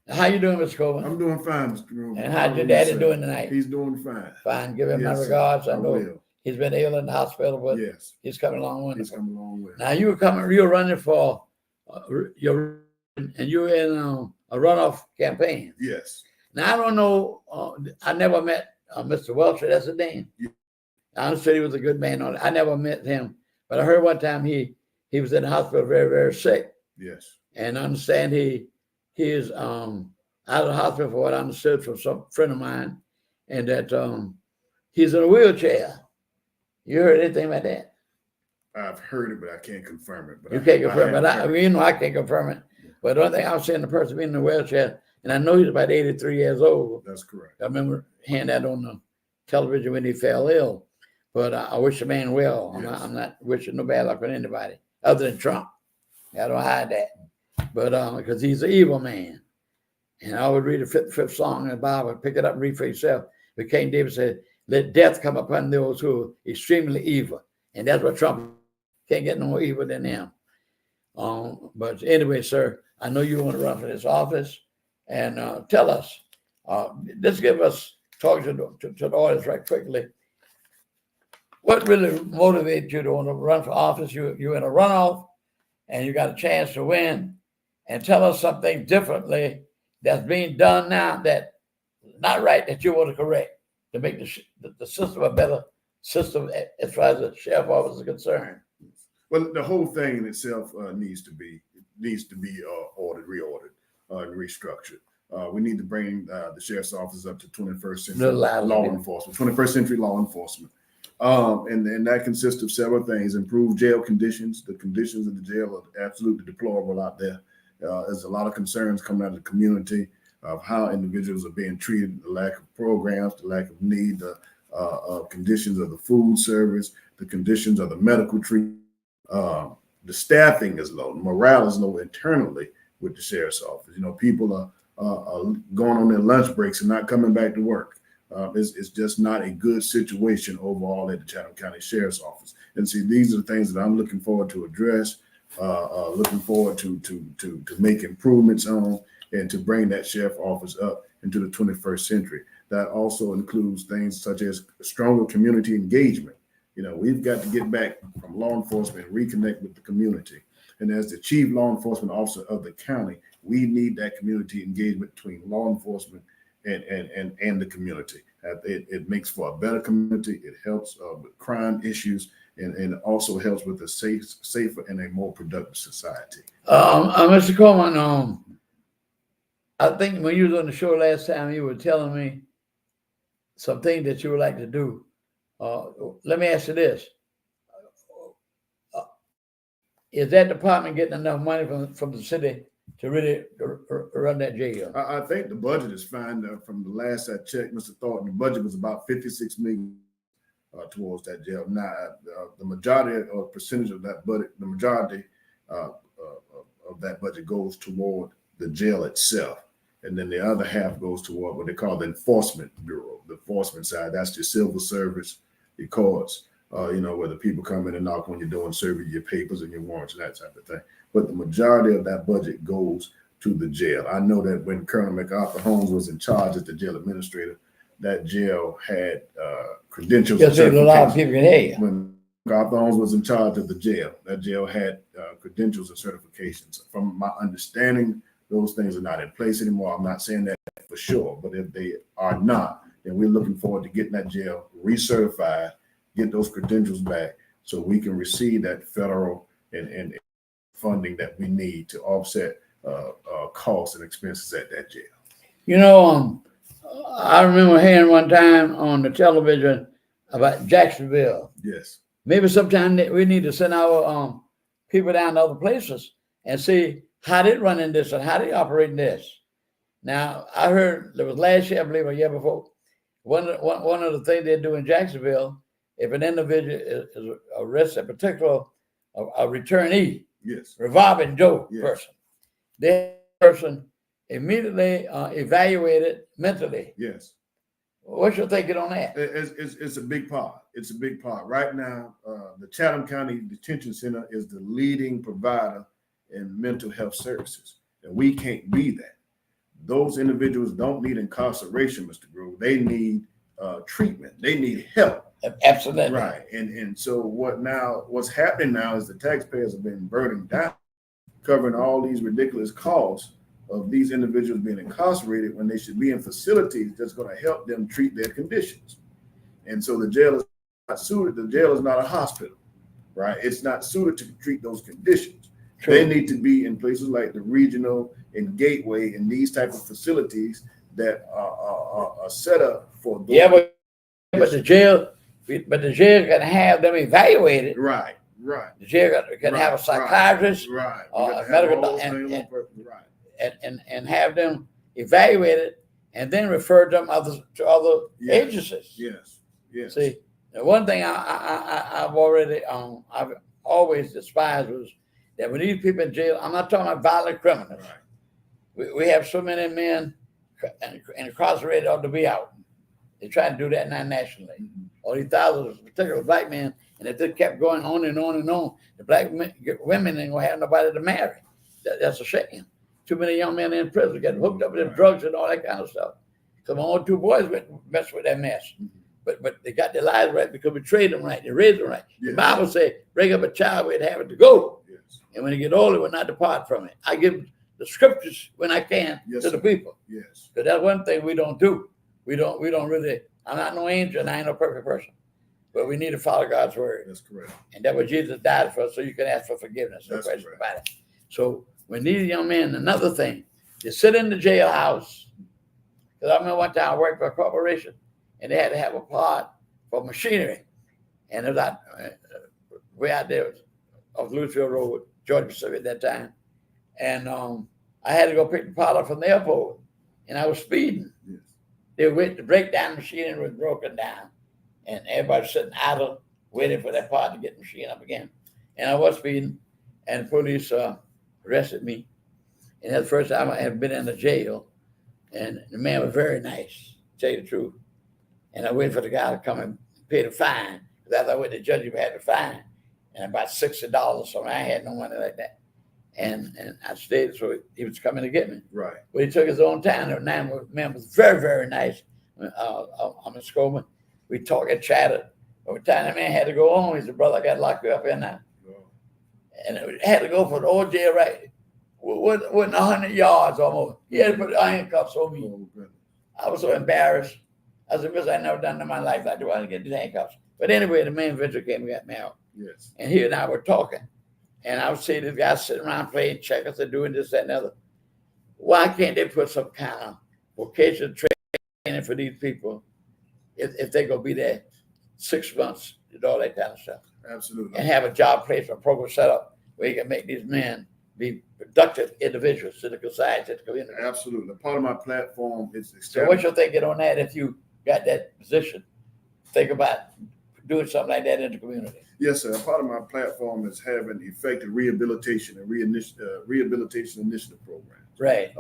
Now, how you doing, Mr. Coleman? I'm doing fine, Mr. Groom. And how's your daddy doing tonight? He's doing fine. Fine. Give him my Yes, sir. regards. I I know will. he's been ill in the hospital, but Yes. he's coming along He's wonderful. come a long way. Now you were running for you were in a runoff campaign. Yes. Now I don't know. I never met Mr. Welcher. That's his name. Yeah. I understood he was a good man. I never met him, but I heard one time he was in the hospital very, very sick, Yes. and I understand he is out of the hospital for what I understood from some friend of mine, and that he's in a wheelchair. You heard anything about that? I've heard it, but I can't confirm it. But You can't confirm it. have heard I can't confirm it. But the only thing I was saying, the person being in the wheelchair, and I know he's about 83 years old. That's correct. I remember hearing that on the television when he fell ill. But I wish the man well. Yes. I'm not wishing no bad luck on anybody other than Trump. I don't hide that. But because he's an evil man. And I would read the fifth song in the Bible, pick it up and read for yourself. But King David said, let death come upon those who are extremely evil. And that's what Trump can't get no more evil than him. But anyway, sir, I know you want to run for this office. And tell us, just give us, talk to the audience right quickly. What really motivated you to want to run for office? You're in a runoff and you got a chance to win. And tell us something differently that's being done now that's not right that you want to correct to make the system a better system as far as the sheriff office is concerned. Well, the whole thing in itself needs to be ordered, reordered, and restructured. We need to bring the sheriff's office up to 21st century law enforcement, 21st century law enforcement. And that consists of several things: improved jail conditions. The conditions of the jail are absolutely deplorable out there. There's a lot of concerns coming out of the community of how individuals are being treated, the lack of programs, the lack of need, the conditions of the food service, the conditions of the medical treatment. The staffing is low. Morale is low internally with the sheriff's office. You know, people are going on their lunch breaks and not coming back to work. It's just not a good situation overall at the Chatham County Sheriff's Office. And see, these are the things that I'm looking forward to address, looking forward to make improvements on, and to bring that sheriff office up into the 21st century. That also includes things such as stronger community engagement. You know, we've got to get back from law enforcement and reconnect with the community. And as the chief law enforcement officer of the county, we need that community engagement between law enforcement and the community. It makes for a better community. It helps with crime issues, and it also helps with a safer and a more productive society. Mr. Coleman, I think when you was on the show last time, you were telling me something that you would like to do. Let me ask you this. Is that department getting enough money from the city to really run that jail? I think the budget is fine. From the last I checked, Mr. Thornton, the budget was about $56 million towards that jail. Now, the majority or percentage of that budget, the majority of that budget goes toward the jail itself. And then the other half goes toward what they call the enforcement bureau, the enforcement side. That's your civil service, your courts, you know, where the people come in and knock on your door and serve you your papers and your warrants and that type of thing. But the majority of that budget goes to the jail. I know that when Colonel MacArthur Holmes was in charge as the jail administrator, that jail had credentials. Yes, a lot of people can hear you. When MacArthur Holmes was in charge of the jail, that jail had credentials and certifications. From my understanding, those things are not in place anymore. I'm not saying that for sure, but if they are not, then we're looking forward to getting that jail recertified, get those credentials back so we can receive that federal and funding that we need to offset costs and expenses at that jail. You know, I remember hearing one time on the television about Jacksonville. Yes. Maybe sometime we need to send our people down to other places and see how they run in this and how they operate in this. Now, I heard there was last year, I believe, or year before, one of the things they do in Jacksonville, if an individual is arrested, particularly a returnee, yes, revolving Joe yes. person, that person immediately evaluated mentally. Yes. What's your thinking on that? It's a big part. It's a big part. Right now, the Chatham County Detention Center is the leading provider in mental health services, and we can't be that. Those individuals don't need incarceration, Mr. Grove. They need treatment. They need help. Absolutely. Right. And so what's happening now is the taxpayers have been burning down, covering all these ridiculous costs of these individuals being incarcerated when they should be in facilities that's going to help them treat their conditions. And so the jail is not suited. The jail is not a hospital, right? It's not suited to treat those conditions. True. They need to be in places like the Regional and Gateway and these type of facilities that are set up for those. Yeah, but the jail can have them evaluated. Right. The jail can have a psychiatrist, right, a medical, and have them evaluated, and then refer them to other agencies. Yes. See, the one thing I've always despised was that when these people in jail, I'm not talking about violent criminals. Right. We have so many men incarcerated ought to be out. They try to do that now nationally. Mm-hmm. All these thousands, particularly black men, and if it kept going on and on and on, the black women ain't gonna have nobody to marry. That's a shame. Too many young men in prison getting hooked up with drugs and all that kind of stuff. Because my own two boys messed with that mess. Mm-hmm. But they got their lives right because we trained them right, they raised them right. Yes. The Bible says, bring up a child where they have it to go. Yes. And when they get older, we'll not depart from it. I give the scriptures when I can to the people. Yes. Because that's one thing we don't do. We don't really, I'm not no angel and I ain't no perfect person. But we need to follow God's word. That's correct. And that's what Jesus died for, so you can ask for forgiveness. No question about it. So when these young men, another thing, they sit in the jailhouse. Because I remember one time I worked for a corporation and they had to have a pod for machinery. And it was out, way out there off Louisville Road, Georgia Pacific at that time. And I had to go pick the pod up from the airport. And I was speeding. Yes. They went to break down the machine and it was broken down. And everybody sitting idle, waiting for that part to get the machine up again. And I was speeding, and the police arrested me. And that's the first time I had been in the jail. And the man was very nice, to tell you the truth. And I waited for the guy to come and pay the fine. Because after I went to judge, he had the fine. And about $60 or something. I had no money like that. And I stayed, so he was coming to get me. Right. But he took his own time. The man was very, very nice. Mr. Coleman. We talked and chatted. Over time, the man had to go home. He said, brother, I got locked you up here now. Oh. And it had to go for the old jail, right? Within 100 yards almost. He had to put handcuffs on me. Oh, I was so embarrassed. I said, miss, I never done in my life. I do want to get these handcuffs. But anyway, the man eventually came and got me out. Yes. And he and I were talking. And I would see this guy sitting around playing checkers and doing this, that, and the other. Why can't they put some kind of vocational training for these people if they're going to be there 6 months and all that kind of stuff? Absolutely. And have a job placement program set up where you can make these men be productive individuals to the society, to the community. Absolutely. Part of my platform is so what's your thinking on that if you got that position? Think about doing something like that in the community. Yes, sir. Part of my platform is having effective rehabilitation and rehabilitation initiative programs. Right.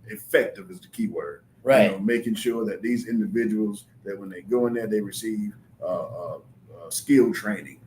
Effective is the key word. Right. You know, making sure that these individuals, that when they go in there, they receive skill training,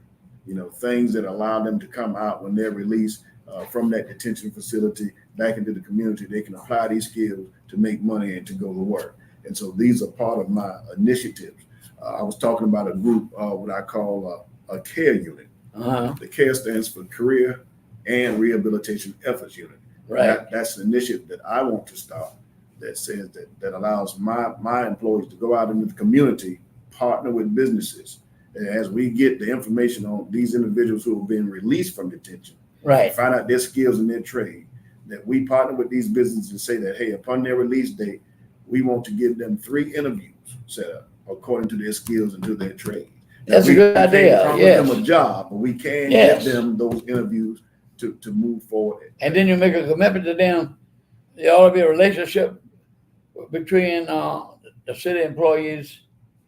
you know, things that allow them to come out when they're released from that detention facility back into the community. They can apply these skills to make money and to go to work. And so these are part of my initiatives. I was talking about a group, what I call a CARE unit. Uh-huh. The CARE stands for Career and Rehabilitation Efforts Unit. Right. That's an initiative that I want to start that says that allows my employees to go out into the community, partner with businesses. And as we get the information on these individuals who have been released from detention, right, find out their skills and their trade, that we partner with these businesses and say that, hey, upon their release date, we want to give them 3 interviews set up according to their skills and to their trade. That's a good idea. Promise yes. them a job, but we can Yes. give them those interviews to move forward. And then you make a commitment to them. There ought to be a relationship between the city employees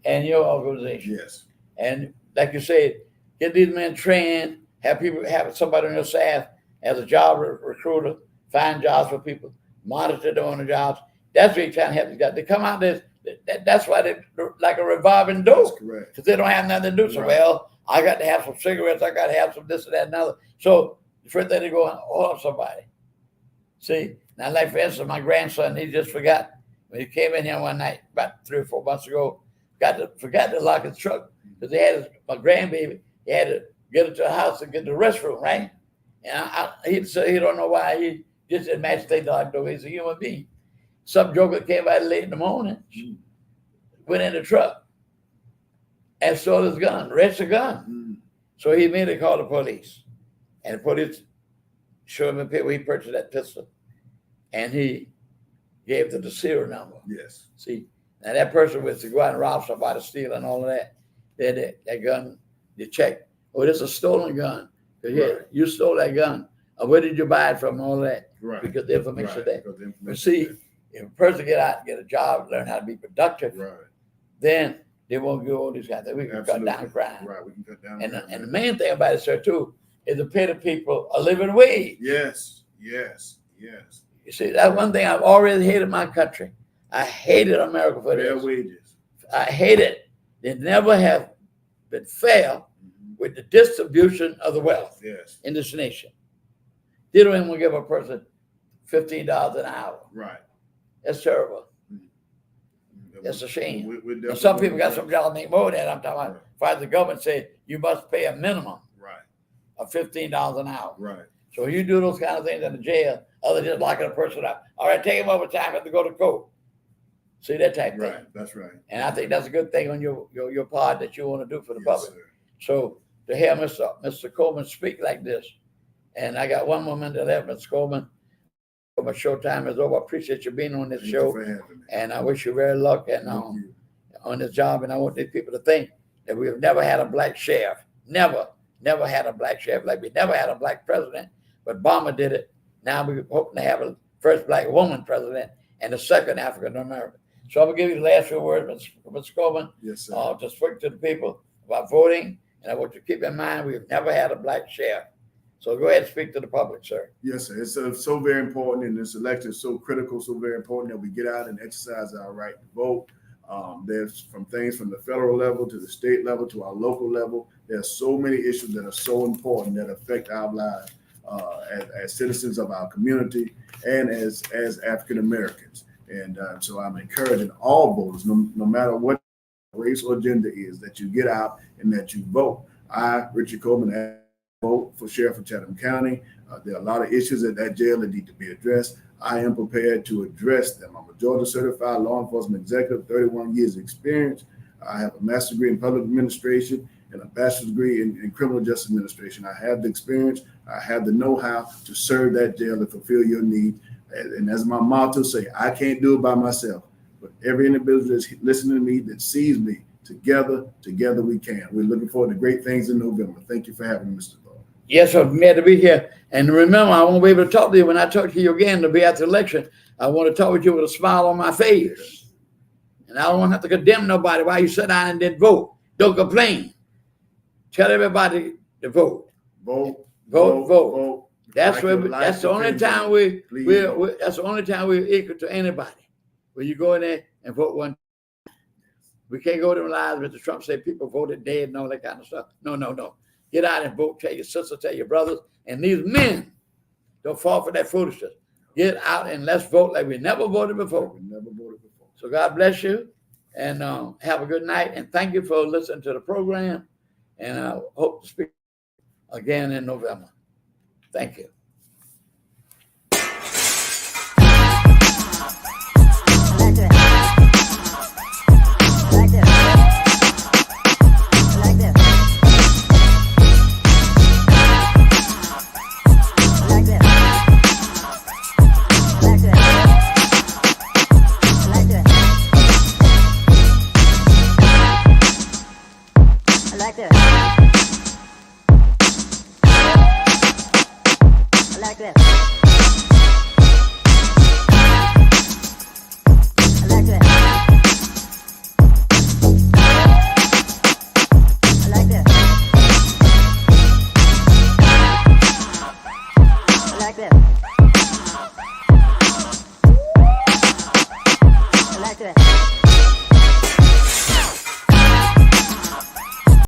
and your organization. Yes. And like you said, get these men trained, have somebody on your staff as a job recruiter, find jobs for people, monitor them on the jobs. That's what you're trying to help these guys. They come out there, that's why they're like a revolving door. That's correct. Because they don't have nothing to do. So, well, I got to have some cigarettes, I got to have some this and that and other. So the first thing they go and order somebody. See, now like for instance, my grandson, he just forgot when he came in here one night about 3 or 4 months ago, forgot to lock his truck because they had my grandbaby. He had to get her to the house and get to the restroom, right? And he said he don't know why he just imagine they locked the door. He's a human being. Some joker came by late in the morning, went in the truck, and stole his gun, registered gun. So he immediately called the police, and the police showed him a pit where he purchased that pistol, and he gave them the serial number. Yes. See, now that person was to go out and rob somebody, steal and all of that. Then that gun, you check, oh, this is a stolen gun. Yeah, you stole that gun. Where did you buy it from and all of that? Right. Because the information there. Because the information But see, if a person get out and get a job, learn how to be productive, then they won't do all these kinds of things. We can cut down crime. Right, we can cut down And crime. the main thing about it, sir, too, is to pay the people a living wage. Yes, yes, yes. You see, that's one thing I've always hated my country. I hated America for Fair this. wages. I hate it. They never have been fair with the distribution of the wealth Yes. in this nation. They don't even give a person $15 an hour. Right. That's terrible. That's a shame. We're And definitely some people got gonna- some jobs make more than that. I'm talking about. As far as the government say you must pay a minimum Right, of $15 an hour. right. So you do those kind of things in the jail, other than just locking a person up. All right, take him overtime, have to go to court. See that type of thing. Right, that's right. And I think that's a good thing on your part that you want to do for the Yes, public. sir. So to hear Mr. Coleman speak like this, and I got one more minute left, Mr. Coleman. My show time is over. I appreciate you being on this Thank show, you for having me. and I wish you very luck and Thank you. on this job. And I want these people to think that we have never had a black sheriff. Never had a black sheriff. Like we never had a black president, but Obama did it. Now we're hoping to have a first black woman president and the second African American. So I'm gonna give you the last few words, Mr. Coleman. Yes, sir. To speak to the people about voting And I want you to keep in mind, we've never had a black sheriff. So go ahead and speak to the public, sir. Yes, sir. It's so very important, and this election is so critical, so very important that we get out and exercise our right to vote. There's things from the federal level to the state level to our local level. There's so many issues that are so important that affect our lives as citizens of our community and as African Americans. And so I'm encouraging all voters, no matter what race or gender is, that you get out and that you vote. I, Richard Coleman, vote for Sheriff of Chatham County. There are a lot of issues at that jail that need to be addressed. I am prepared to address them. I'm a Georgia certified law enforcement executive, 31 years of experience. I have a master's degree in public administration and a bachelor's degree in criminal justice administration. I have the experience. I have the know-how to serve that jail and fulfill your need. And as my motto say, I can't do it by myself, but every individual that's listening to me, that sees me, together we can. We're looking forward to great things in November. Thank you for having me, Mr. Thornton. Yes, I'm glad to be here. And remember, I won't be able to talk to you when I talk to you again to be at the election. I want to talk with you with a smile on my face. And I don't want to have to condemn nobody while you sit down and didn't vote. Don't complain. Tell everybody to vote. Vote. That's that's the only time that's the only time we're equal to anybody. When you go in there and vote one. We can't go to them lives Mr. Trump said people voted dead and all that kind of stuff. No. Get out and vote. Tell your sisters, tell your brothers, and these men don't fall for that foolishness. Get out and let's vote like we never voted before. So God bless you, and have a good night. And thank you for listening to the program. And I hope to speak again in November. Thank you. Like this.